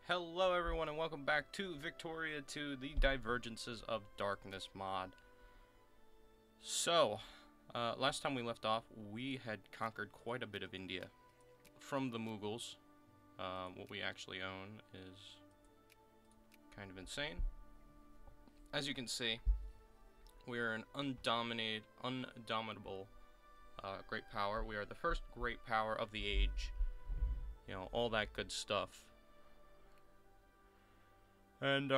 Hello everyone and welcome back to Victoria to the Divergences of Darkness mod. So, last time we left off, we had conquered quite a bit of India from the Mughals. What we actually own is kind of insane. As you can see, we are an undominable great power. We are the first great power of the age. You know, all that good stuff. And,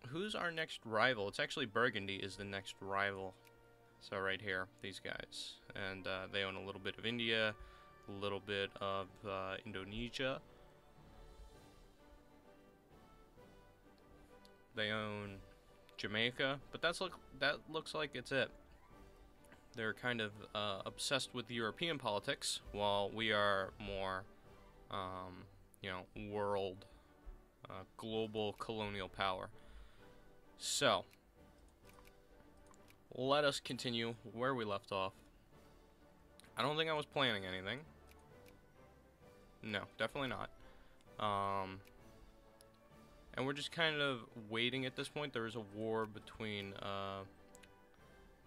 who's our next rival? It's actually Burgundy is the next rival. So right here, these guys. And, they own a little bit of India, a little bit of, Indonesia. They own Jamaica, but that looks like it's it. They're kind of, obsessed with European politics, while we are more, you know, world global colonial power. So, let us continue where we left off. I don't think I was planning anything. No, definitely not. And we're just kind of waiting at this point. There is a war between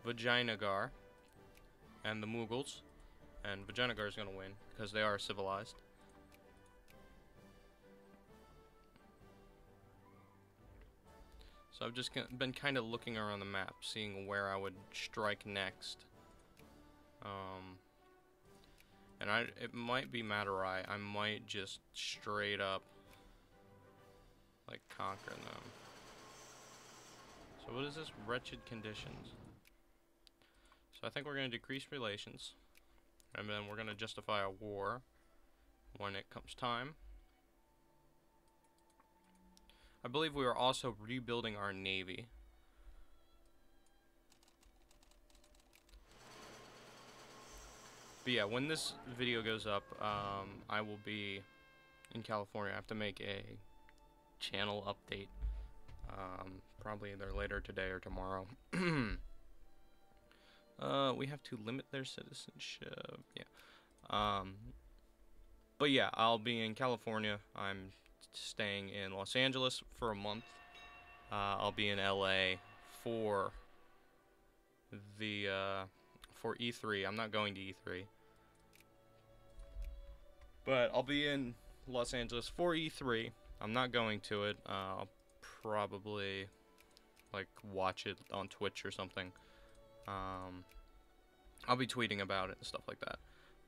Vijayanagar and the Mughals. And Vijayanagar is going to win because they are civilized. So I've just been kind of looking around the map, seeing where I would strike next. And it might be Madurai. I might just straight up, like, conquer them. So what is this? Wretched conditions. So I think we're going to decrease relations. And then we're going to justify a war when it comes time. I believe we are also rebuilding our navy. But yeah, when this video goes up, I will be in California. I have to make a channel update. Probably either later today or tomorrow. We have to limit their citizenship. Yeah. But yeah, I'll be in California. I'm staying in Los Angeles for a month. I'll be in LA for the for E3. I'm not going to E3, but I'll be in Los Angeles for E3. I'm not going to it. I'll probably like watch it on Twitch or something. I'll be tweeting about it and stuff like that.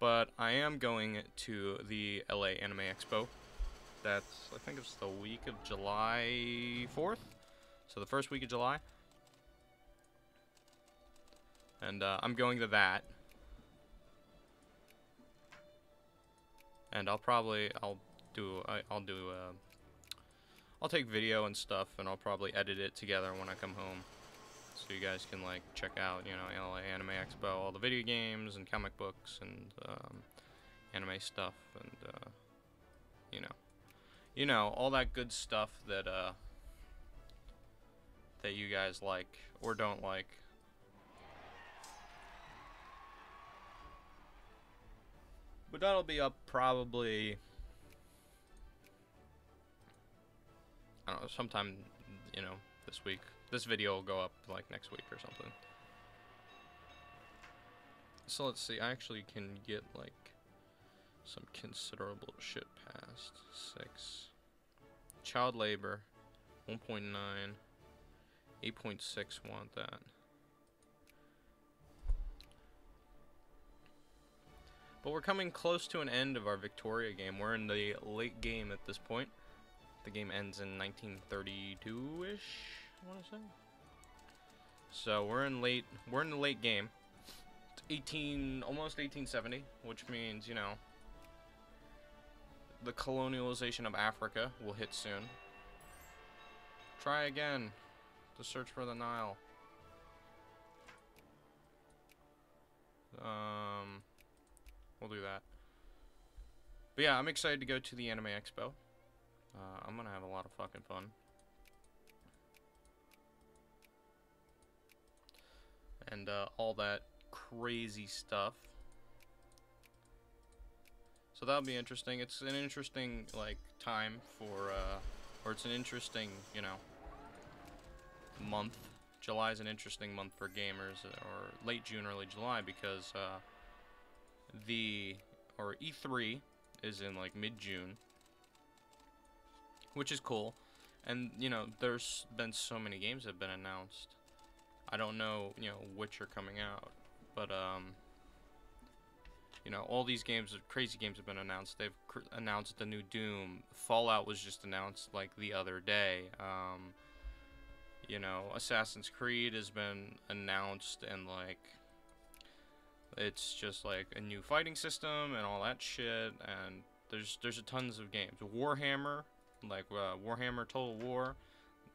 But I am going to the LA Anime Expo. That's, I think it's the week of July 4th. So the first week of July. And I'm going to that. And I'll take video and stuff, and I'll probably edit it together when I come home. So you guys can, like, check out, you know, LA Anime Expo, all the video games and comic books and anime stuff, and you know, all that good stuff that that you guys like or don't like. But that'll be up probably, I don't know, sometime, you know, this week. This video will go up like next week or something. So let's see, I actually can get like some considerable shit passed. 6. Child labor, 1.9. 8.6 want that. But we're coming close to an end of our Victoria game. We're in the late game at this point. The game ends in 1932-ish, I want to say. So we're in the late game. It's almost 1870, which means, you know, the colonialization of Africa will hit soon. Try again to search for the Nile. We'll do that. But yeah, I'm excited to go to the Anime Expo. I'm gonna have a lot of fucking fun. And all that crazy stuff. So So that'll be interesting. It's an interesting like time for or it's an interesting, you know, month. July is an interesting month for gamers, or late June, early July, because E3 is in like mid-June, which is cool. And you know, there's been so many games that have been announced. I don't know, you know, which are coming out, but you know, all these games, crazy games have been announced. They've announced the new Doom. Fallout was just announced like the other day. You know, Assassin's Creed has been announced, and like it's just like a new fighting system and all that shit. And there's a tons of games. Warhammer, like Warhammer Total War,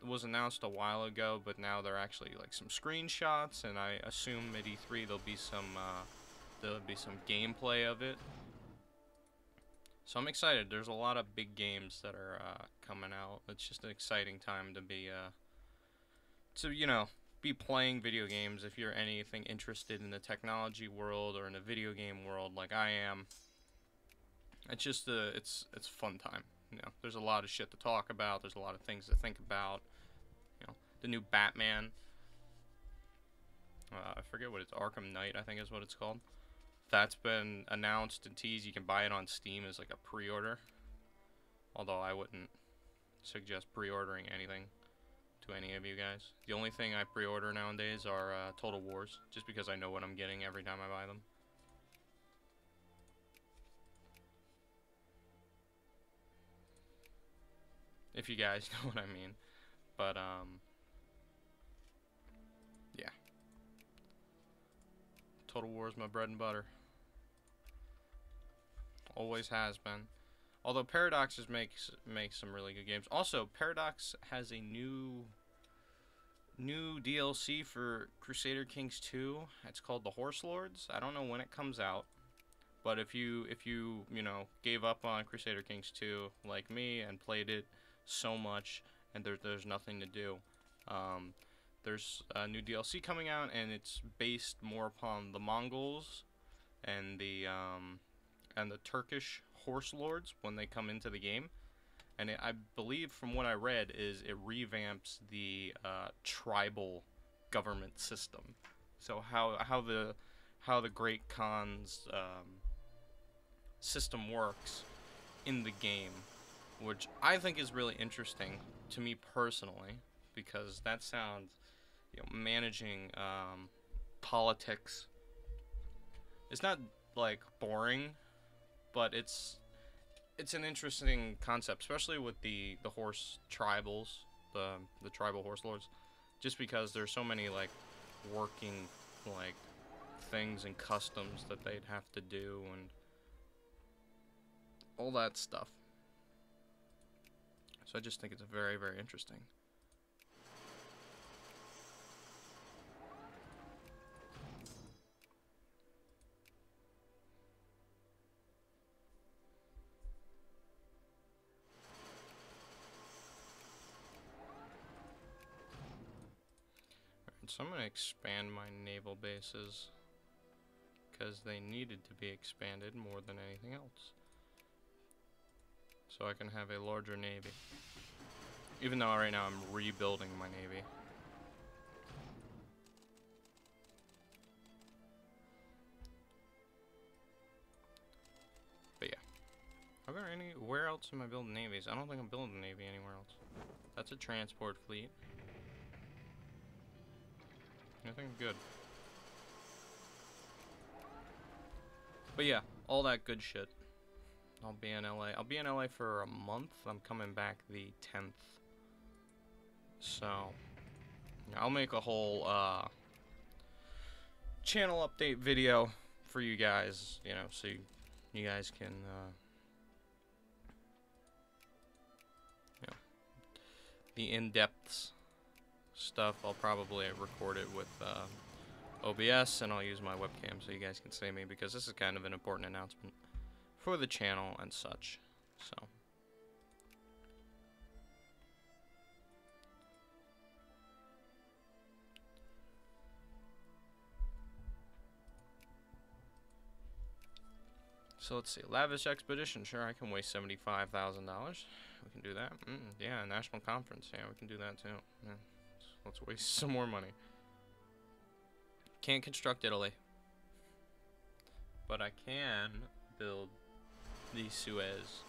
was announced a while ago, but now they're actually like some screenshots, and I assume at E3 there'll be some gameplay of it. So I'm excited. There's a lot of big games that are coming out. It's just an exciting time to be you know, be playing video games. If you're anything interested in the technology world or in the video game world like I am, it's just it's fun time. You know, there's a lot of shit to talk about. There's a lot of things to think about. You know, the new Batman. I forget what it's, Arkham Knight, I think is what it's called. That's been announced and teased. You can buy it on Steam as like a pre-order. Although I wouldn't suggest pre-ordering anything to any of you guys. The only thing I pre-order nowadays are Total Wars, just because I know what I'm getting every time I buy them. If you guys know what I mean. But yeah. Total War is my bread and butter. Always has been. Although Paradox makes some really good games. Also, Paradox has a new DLC for Crusader Kings 2. It's called the Horse Lords. I don't know when it comes out, but if you know, gave up on Crusader Kings 2 like me and played it so much and there's nothing to do, there's a new DLC coming out, and it's based more upon the Mongols and the Turkish horse lords when they come into the game. And I believe, from what I read, is it revamps the tribal government system. So how the Great Khan's system works in the game, which I think is really interesting to me personally, because that sounds, you know, managing politics. It's not like boring, but it's an interesting concept, especially with the horse tribals, the tribal horse lords, just because there's so many like working like things and customs that they'd have to do and all that stuff. So I just think it's very, very interesting. So I'm going to expand my naval bases, because they needed to be expanded more than anything else, so I can have a larger navy, even though right now I'm rebuilding my navy. But yeah, where else am I building navies? I don't think I'm building a navy anywhere else. That's a transport fleet. I think I'm good. But yeah, all that good shit. I'll be in LA. I'll be in LA for a month. I'm coming back the 10th. So I'll make a whole channel update video for you guys, you know, so you guys can you know, the in-depth stuff. I'll probably record it with OBS, and I'll use my webcam so you guys can see me, because this is kind of an important announcement for the channel and such. So So let's see. Lavish expedition. Sure, I can waste $75,000. We can do that. Yeah, national conference. Yeah, we can do that too. Yeah. Let's waste some more money. Can't construct Italy, but I can build the Suez.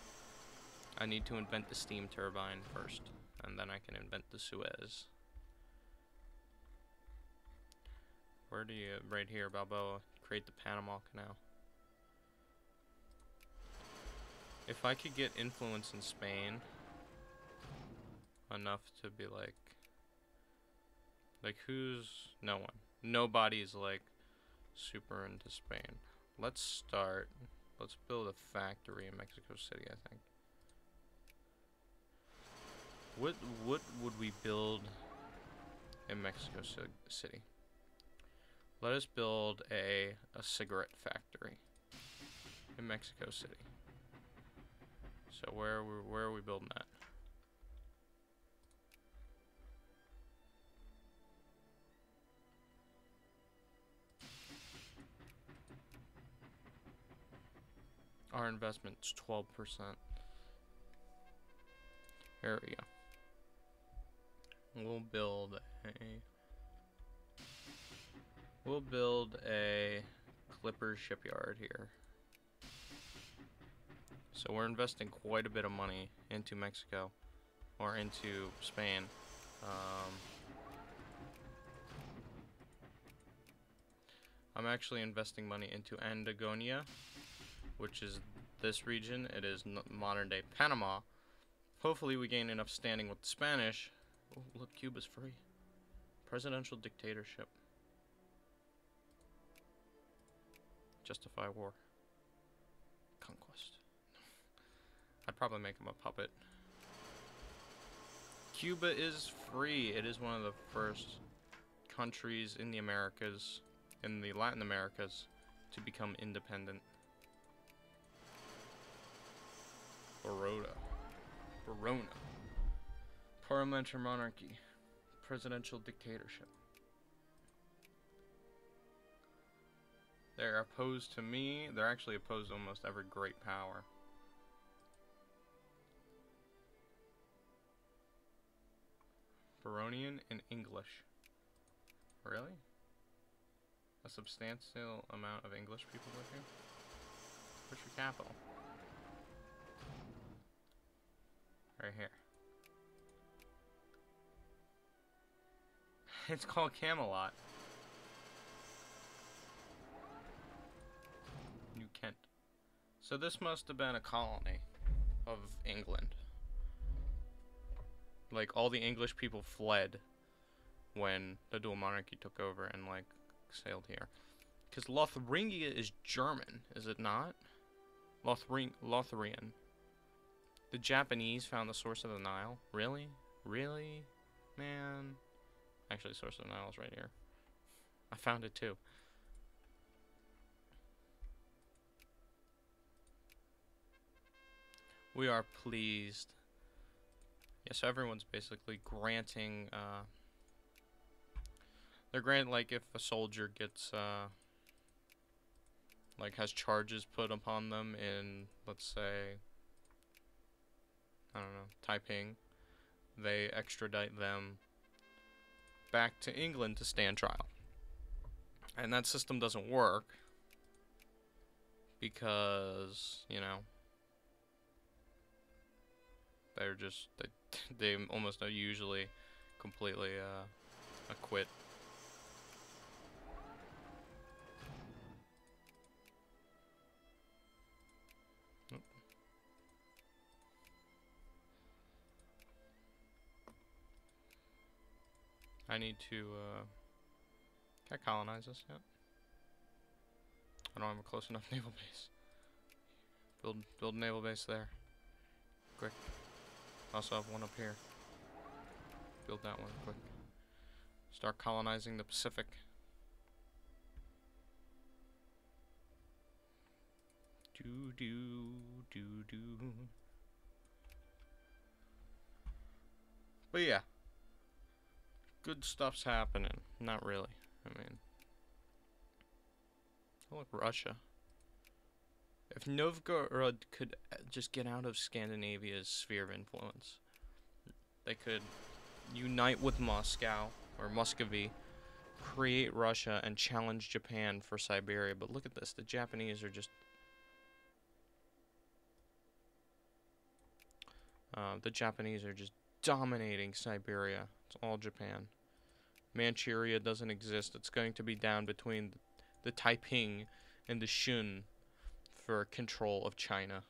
I need to invent the steam turbine first, and then I can invent the Suez. Where do you, right here, Balboa, create the Panama Canal. If I could get influence in Spain enough to be like who's, no one. Nobody's like super into Spain. Let's build a factory in Mexico City, I think. What would we build in Mexico City? Let us build a cigarette factory in Mexico City. So where are we building that? Our investment's 12%. There we go. We'll build a clipper shipyard here. So we're investing quite a bit of money into Mexico, or into Spain. I'm actually investing money into Andagonia, which is this region. It is modern day Panama. Hopefully we gain enough standing with the Spanish. Oh, look, Cuba's free. Presidential dictatorship. Justify war. Conquest. I'd probably make him a puppet. Cuba is free. It is one of the first countries in the Americas, in the Latin Americas, to become independent. Verona. Parliamentary monarchy. Presidential dictatorship. They're opposed to me. They're actually opposed to almost every great power. Baronian and English. Really? A substantial amount of English people live here? Where's your capital? Right here. It's called Camelot. New Kent. So this must have been a colony of England. Like, all the English people fled when the dual monarchy took over and, like, sailed here. Because Lotharingia is German, is it not? Lotharian. The Japanese found the source of the Nile? Really? Really? Man. Actually, source of the Nile is right here. I found it too. We are pleased. Yeah, so everyone's basically granting, they're granting, like, if a soldier gets, like, has charges put upon them in, let's say, I don't know, Taiping, they extradite them back to England to stand trial. And that system doesn't work because, you know, they're just, they almost usually completely acquit. Nope. I need to, can I colonize this yet? I don't have a close enough naval base. Build a naval base there. Quick. Also have one up here. Build that one quick. Start colonizing the Pacific. Do. But yeah. Good stuff's happening. Not really. I mean. Oh, look, Russia. If Novgorod could just get out of Scandinavia's sphere of influence, they could unite with Moscow, or Muscovy, create Russia, and challenge Japan for Siberia. But look at this. The Japanese are just... the Japanese are just dominating Siberia. It's all Japan. Manchuria doesn't exist. It's going to be down between the Taiping and the Shun for control of China.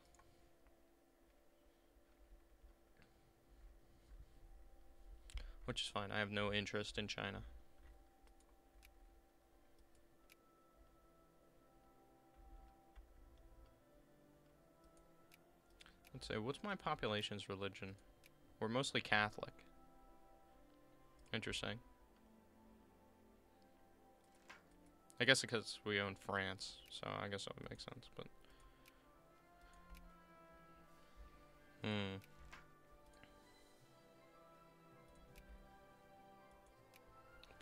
Which is fine. I have no interest in China. Let's say, what's my population's religion? We're mostly Catholic. Interesting. I guess because we own France, so I guess that would make sense, but...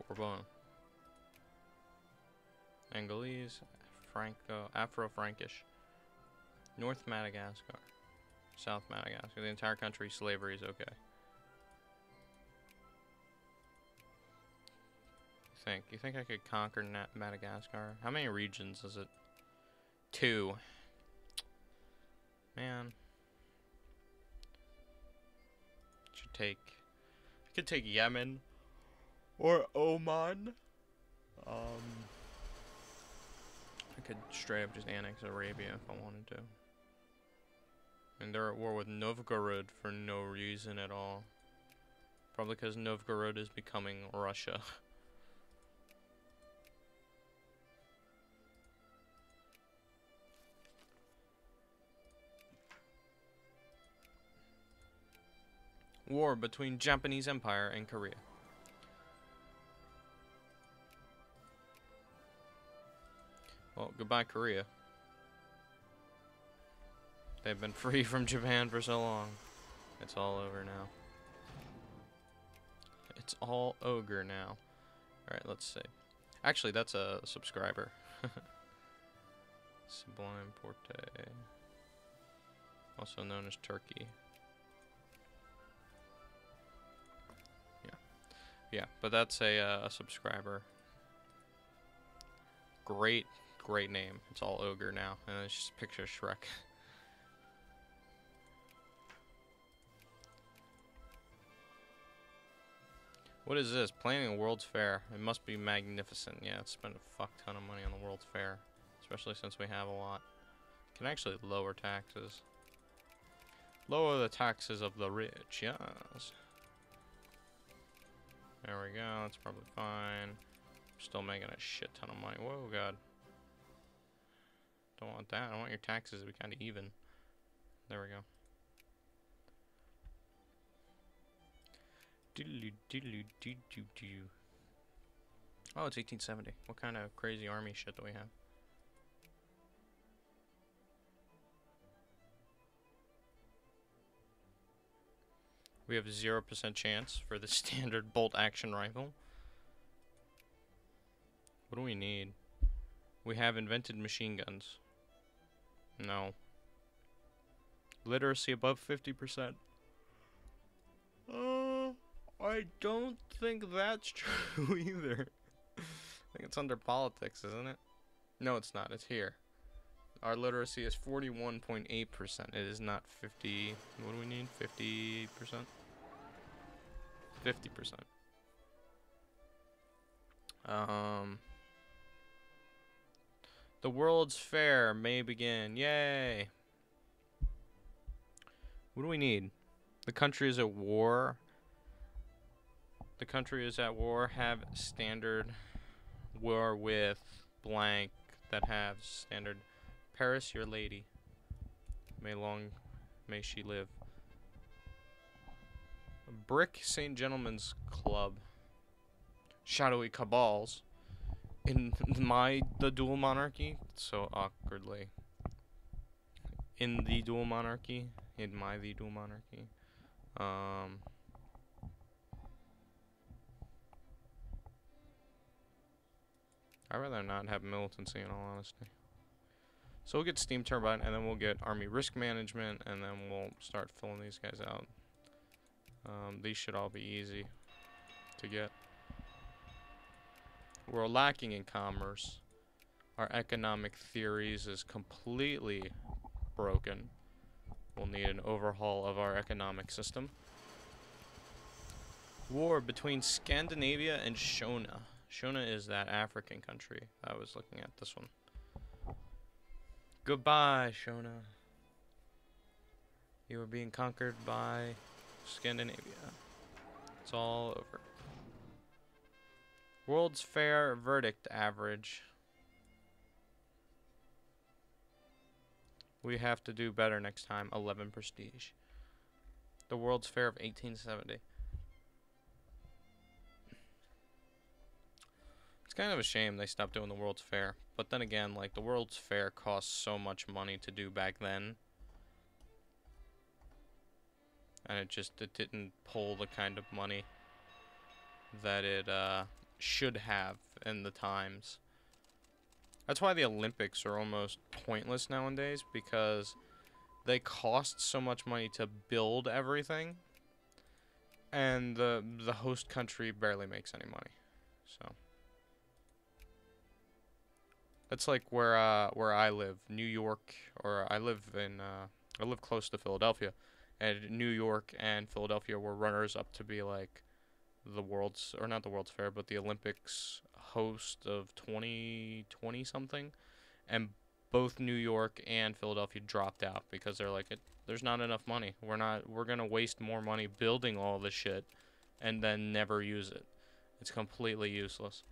Bourbon. Angolese, Franco, Afro-Frankish. North Madagascar. South Madagascar. The entire country, slavery is okay. You think I could conquer Madagascar? How many regions is it? 2. Man. I could take Yemen. Or Oman. I could straight up just annex Arabia if I wanted to. And they're at war with Novgorod for no reason at all. Probably because Novgorod is becoming Russia. War between Japanese Empire and Korea. Well, goodbye Korea. They've been free from Japan for so long. It's all over now. It's all ogre now. Alright, let's see. Actually, that's a subscriber. Sublime Porte. Also known as Turkey. Yeah, but that's a subscriber. Great name. It's all ogre now, and it's just a picture of Shrek. What is this? Planning a World's Fair. It must be magnificent. Yeah, it's spent a fuck ton of money on the World's Fair, especially since we have a lot. Can actually lower taxes. Lower the taxes of the rich. Yes. There we go. That's probably fine. Still making a shit ton of money. Whoa, God. Don't want that. I want your taxes to be kind of even. There we go. Oh, it's 1870. What kind of crazy army shit do we have? We have 0% chance for the standard bolt action rifle. What do we need? We have invented machine guns. No. Literacy above 50%. I don't think that's true either. I think it's under politics, isn't it? No, it's not. It's here. Our literacy is 41.8%. It is not 50. What do we need? 50%? 50%. The World's Fair may begin. Yay! What do we need? The country is at war. The country is at war. Have standard war with blank that have standard. Paris, your lady. May she live. Brick St. Gentleman's Club. Shadowy cabals. In the dual monarchy. So awkwardly. In the dual monarchy. In the dual monarchy. I'd rather not have militancy, in all honesty. So we'll get steam turbine, and then we'll get army risk management, and then we'll start filling these guys out. These should all be easy to get. We're lacking in commerce. Our economic theories is completely broken. We'll need an overhaul of our economic system. War between Scandinavia and Shona. Shona is that African country. I was looking at this one. Goodbye, Shona. You are being conquered by Scandinavia. It's all over. World's Fair verdict average. We have to do better next time. 11 prestige. The World's Fair of 1870. It's kind of a shame they stopped doing the World's Fair. But then again, like, the World's Fair cost so much money to do back then. And it didn't pull the kind of money that it should have in the times. That's why the Olympics are almost pointless nowadays, because they cost so much money to build everything, and the host country barely makes any money. So that's like where I live, New York, or I live close to Philadelphia, and New York and Philadelphia were runners up to be like the world's, or not the World's Fair, but the Olympics host of 2020 something, and both New York and Philadelphia dropped out because they're like, there's not enough money. We're gonna waste more money building all this shit and then never use it. It's completely useless.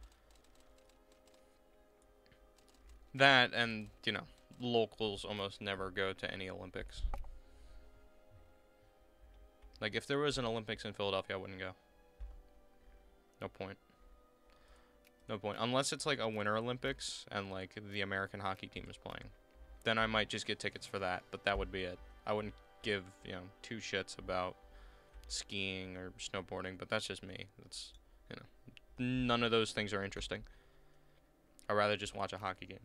That, and you know, locals almost never go to any Olympics. Like, if there was an Olympics in Philadelphia, I wouldn't go. No point. No point. Unless it's like a Winter Olympics and like the American hockey team is playing. Then I might just get tickets for that, but that would be it. I wouldn't give, you know, two shits about skiing or snowboarding, but that's just me. That's, you know, none of those things are interesting. I'd rather just watch a hockey game.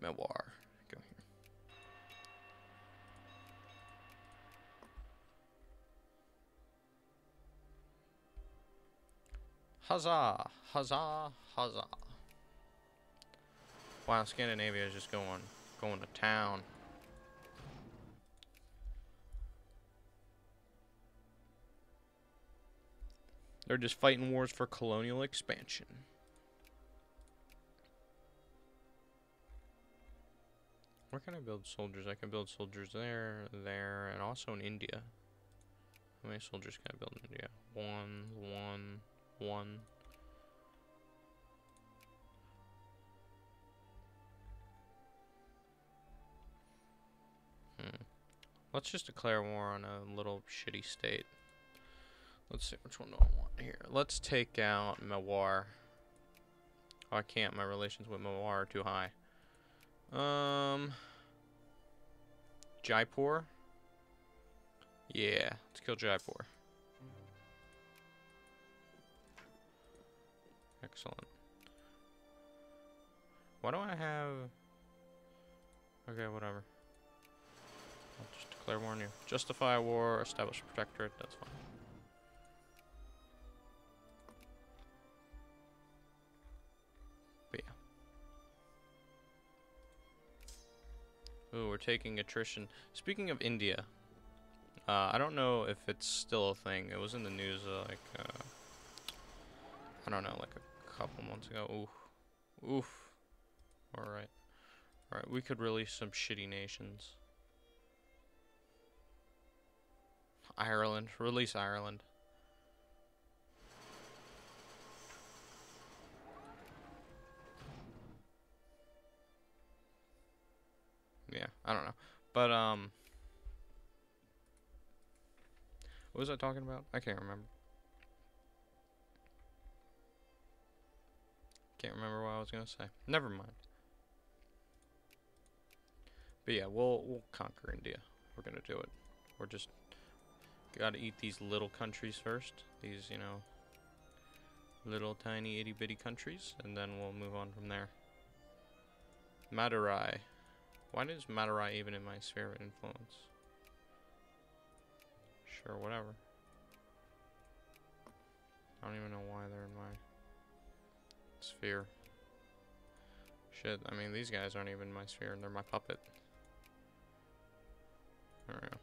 Memoir. Go here. Huzzah! Huzzah! Huzzah! Wow, Scandinavia is just going to town. They're just fighting wars for colonial expansion. Where can I build soldiers? I can build soldiers there, and also in India. How many soldiers can I build in India? One. Let's just declare war on a little shitty state. Let's see, which one do I want here? Let's take out Mewar. Oh, I can't. My relations with Mewar are too high. Jaipur? Yeah, let's kill Jaipur. Excellent. Why do I have... Okay, whatever. I'll just declare war on you. Justify war, establish protectorate, that's fine. But yeah. Ooh, we're taking attrition. Speaking of India, I don't know if it's still a thing. It was in the news, I don't know, like a couple months ago. Oof. Oof. Alright. Alright, we could release some shitty nations. Ireland. Release Ireland. Yeah, I don't know. But, what was I talking about? I can't remember. Can't remember what I was gonna say. Never mind. But yeah, we'll conquer India. We're gonna do it. We're just gotta eat these little countries first. These, you know, little tiny itty bitty countries, and then we'll move on from there. Madurai. Why is Madurai even in my sphere of influence? Sure, whatever. I don't even know why they're in my sphere. Shit, I mean, these guys aren't even my sphere, and they're my puppet. There we go.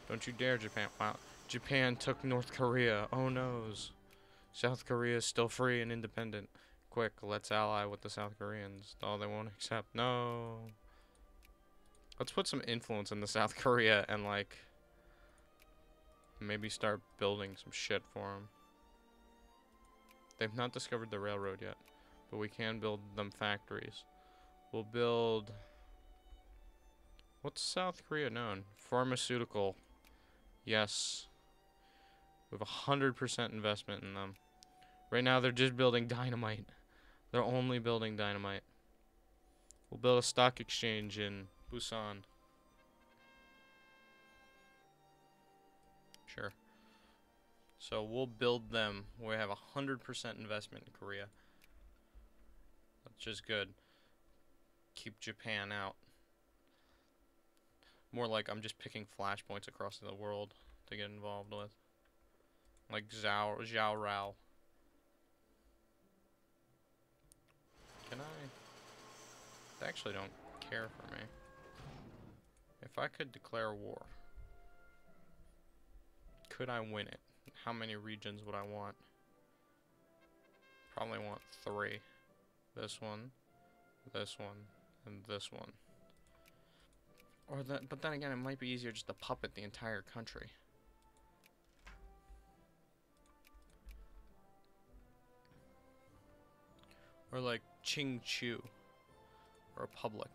Don't you dare, Japan. Wow. Japan took North Korea. Oh noes. South Korea is still free and independent. Quick, let's ally with the South Koreans. Oh, they won't accept. No. Let's put some influence in the South Korea and, like, maybe start building some shit for them. They've not discovered the railroad yet, but we can build them factories. We'll build... What's South Korea known? Pharmaceutical. Yes. We have 100% investment in them. Right now, they're just building dynamite. They're only building dynamite. We'll build a stock exchange in Busan. Sure. So we'll build them. We have 100% investment in Korea. That's just good. Keep Japan out. More like I'm just picking flashpoints across the world to get involved with. Like Zhao Rao. Can I? They actually don't care for me. If I could declare war, could I win it? How many regions would I want? Probably want 3. This one, and this one. Or that, but then again, it might be easier just to puppet the entire country. Or like Qingqiu Republic.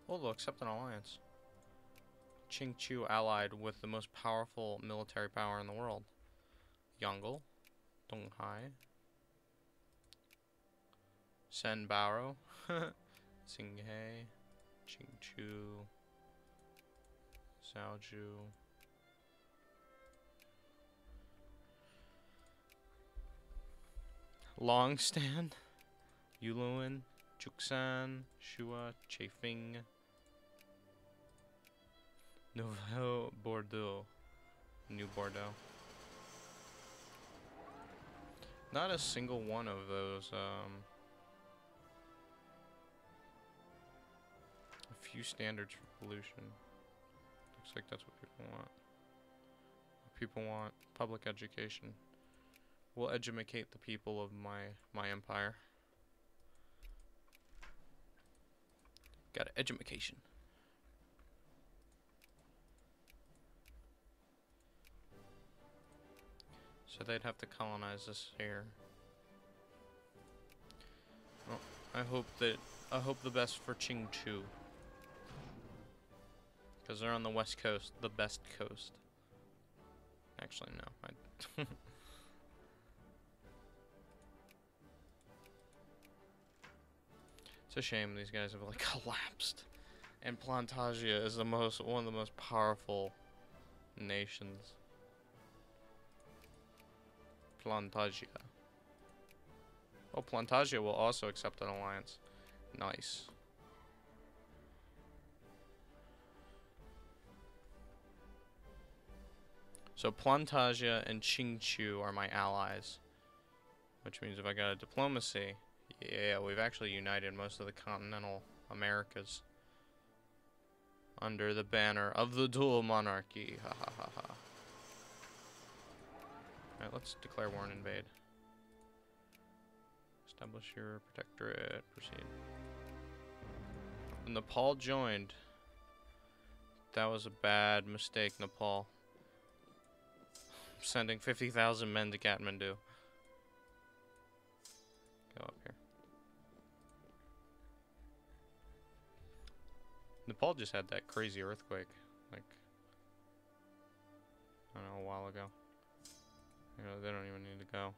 Oh, they'll accept an alliance. Qingqiu allied with the most powerful military power in the world. Yongle, Donghai, Senbaro, Tsinghai, Qingqiu, Zhaoju. Longstand, Yulin, Juxan, Shua, Chafing, Nouveau Bordeaux, New Bordeaux. Not a single one of those, a few standards for pollution. Looks like that's what people want. People want public education. We'll educate the people of my empire. Got education. So they'd have to colonize us here. Well, I hope the best for Qingqiu. Because they're on the west coast, the best coast. Actually, no. It's a shame these guys have like collapsed. And Plantagia is one of the most powerful nations. Plantagia. Oh, Plantagia will also accept an alliance. Nice. So Plantagia and Qingqiu are my allies. Which means if I got a diplomacy, yeah, we've actually united most of the continental Americas under the banner of the dual monarchy. Ha ha ha ha. Alright, let's declare war and invade. Establish your protectorate. Proceed. Nepal joined. That was a bad mistake, Nepal. Sending 50,000 men to Kathmandu. Go up here. Nepal just had that crazy earthquake, like, I don't know, a while ago. You know, they don't even need to go.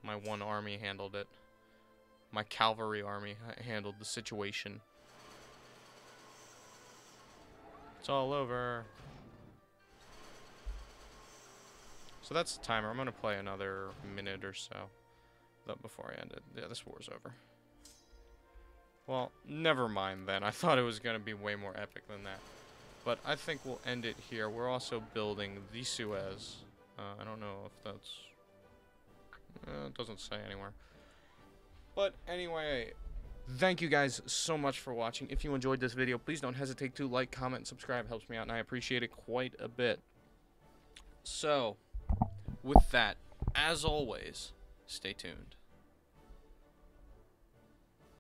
My one army handled it. My cavalry army handled the situation. It's all over. So that's the timer. I'm going to play another minute or so before I end it. Yeah, this war's over. Well, never mind then. I thought it was going to be way more epic than that. But I think we'll end it here. We're also building the Suez. I don't know if that's... it doesn't say anywhere. But anyway, thank you guys so much for watching. If you enjoyed this video, please don't hesitate to like, comment, and subscribe. It helps me out, and I appreciate it quite a bit. So, with that, as always, stay tuned.